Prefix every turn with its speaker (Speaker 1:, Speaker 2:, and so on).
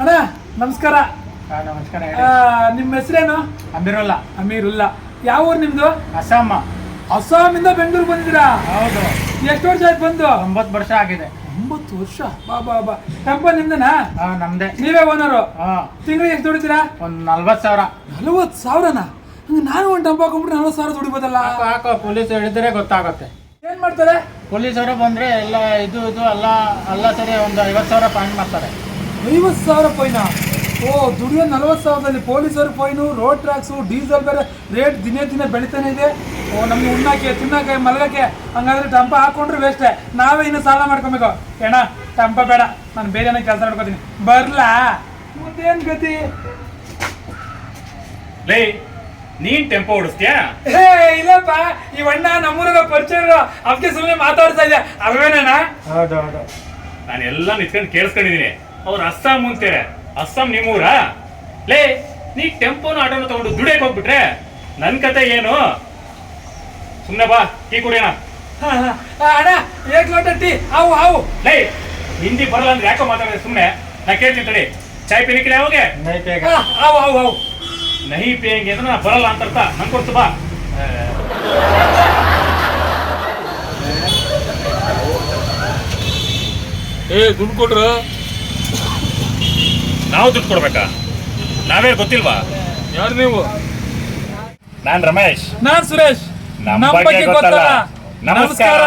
Speaker 1: ಅಣ್ಣ ನಮಸ್ಕಾರ.
Speaker 2: ನಮಸ್ಕಾರ.
Speaker 1: ನಿಮ್ಮ ಹೆಸರೇನು? ಅಮೀರುಲ್ಲಾ. ಯಾವ ಊರು ನಿಮ್ದು? ಅಸ್ಸಾಮಿಂದ ಬೆಂಗಳೂರು ಬಂದಿದ್ದೀರಾ?
Speaker 2: ಹೌದು.
Speaker 1: ಎಷ್ಟು ವರ್ಷ ಆಯ್ತು ಬಂದು?
Speaker 2: 9 ವರ್ಷ ಆಗಿದೆ.
Speaker 1: 9 ವರ್ಷ. ಬಾ. ಟೆಂಪಲ್ ನಿಮ್ದೇನಾ?
Speaker 2: ನಮ್ದೇ.
Speaker 1: ನೀವೇ ಓನರು? ತಿಂಗಳಿಗೆ ಎಷ್ಟು ದುಡಿತೀರಾ?
Speaker 2: ಒಂದು 40,000.
Speaker 1: 40,000ನಾ? ನಾನು ಒಂದು ಟೆಂಪೋ ಹಾಕೊಂಡ್ಬಿಟ್ಟು 40,000 ದುಡಿಬೋದಲ್ಲ?
Speaker 2: ಹಾಕೋ, ಪೊಲೀಸ್ ಹಿಡಿದ್ರೆ ಗೊತ್ತಾಗುತ್ತೆ.
Speaker 1: ಏನ್ ಮಾಡ್ತಾರೆ?
Speaker 2: ಪೊಲೀಸರು ಬಂದ್ರೆ ಎಲ್ಲ ಇದು ಅಲ್ಲ ಸರಿ, ಒಂದು 50,000 ಫೈನ್ ಮಾಡ್ತಾರೆ.
Speaker 1: 50,000 ಫೈನಾ? ಓ, ದುಡಿಯೋ 40,000ದಲ್ಲಿ ಪೊಲೀಸರು ಫೈನು, ರೋಡ್ ಟ್ಯಾಕ್ಸು, ಡೀಸೆಲ್ ಬೇರೆ ರೇಟ್ ದಿನೇ ಬೆಳಿತಾನೆ ಇದೆ. ಓ, ನಮ್ಗೆ ಉಣ್ಣಾಕೆ ತಿನ್ನಕ್ಕೆ ಮಲಗಕ್ಕೆ. ಹಂಗಾದ್ರೆ ಟೆಂಪ ಹಾಕೊಂಡ್ರೆ ವೇಸ್ಟೇ. ನಾವೇ ಇನ್ನು ಸಾಲ ಮಾಡ್ಕೊಬೇಕು. ಏಣ ಟೆಂಪ ಬೇಡ, ನಾನು ಬೇರೆ ಕೆಲಸ ಮಾಡ್ಕೋತೀನಿ. ಬರ್ಲಾ? ಮತ್ತೇನ್ ಗತಿ?
Speaker 3: ಲೇ, ನೀನ್ ಟೆಂಪೋ ಓಡಿಸ್ತೀಯಾ?
Speaker 1: ಇಲ್ಲಪ್ಪ, ಈ ಅಣ್ಣ ನಮ್ಮೂರಾಗ ಪರಿಚಯ ಅದಕ್ಕೆ ಸುಮ್ಮನೆ ಮಾತಾಡ್ತಾ ಇದ್ದೆ. ಅಲ್ವೇನಣ್ಣ?
Speaker 2: ಹೌದು.
Speaker 3: ನಾನು ಎಲ್ಲ ನಿಂತ್ಕೊಂಡು ಕೇಳಿಸ್ಕೊಂಡಿದೀನಿ. ಅವ್ರು ಅಸ್ಸಾಂ ಅಂತಾರೆ. ಅಸ್ಸಾಂ ನಿಮ್ಮೂರಾ? ಲೇ, ನೀ ಟೆಂಪೋನ ಆಟೋನ ತಗೊಂಡು ದುಡಿಯಕ್ ಹೋಗ್ಬಿಟ್ರೆ ನನ್ ಕತೆ ಏನು? ಸುಮ್ನೆ ಬಾ, ಟೀ ಕುಡಿಯೋಣ.
Speaker 1: ಅಣ್ಣ, ಏಕ್ ಲೋಟ ಟೀ. ಹಾವು.
Speaker 3: ಲೇ, ಹಿಂದಿ ಬರಲ್ಲ ಅಂದ್ರೆ ಯಾಕೋ ಮಾತಾಡಿದೆ? ಸುಮ್ನೆ ನಾ ಕೇಳ್ತೀನಿ ತಡಿ. ಚಾಯ್ ಪೀನಿಕ್ಕಿಲ್ಲ ಯಾವಾಗ?
Speaker 1: ಹಾವು
Speaker 3: ನಹಿ ಪೇಂಗೆ ಅಂದ್ರೆ ನಾ ಬರಲ್ಲ ಅಂತ ಅರ್ಥ. ನನ್ ಕೊಡ್ತು ಬಾ.
Speaker 1: ದುಡ್ಡು ಕೊಟ್ರು
Speaker 3: ನಾವು ದುಡ್ಡು ಕೊಡ್ಬೇಕಾ? ನಾವೇ ಗೊತ್ತಿಲ್ವಾ?
Speaker 1: ಯಾರು ನೀವು?
Speaker 3: ನಾನ್ ರಮೇಶ್.
Speaker 1: ನಾನ್ ಸುರೇಶ್.
Speaker 3: ನಮ್ಮ ಬಗ್ಗೆ ಗೊತ್ತಲ್ಲ. ನಮಸ್ಕಾರ.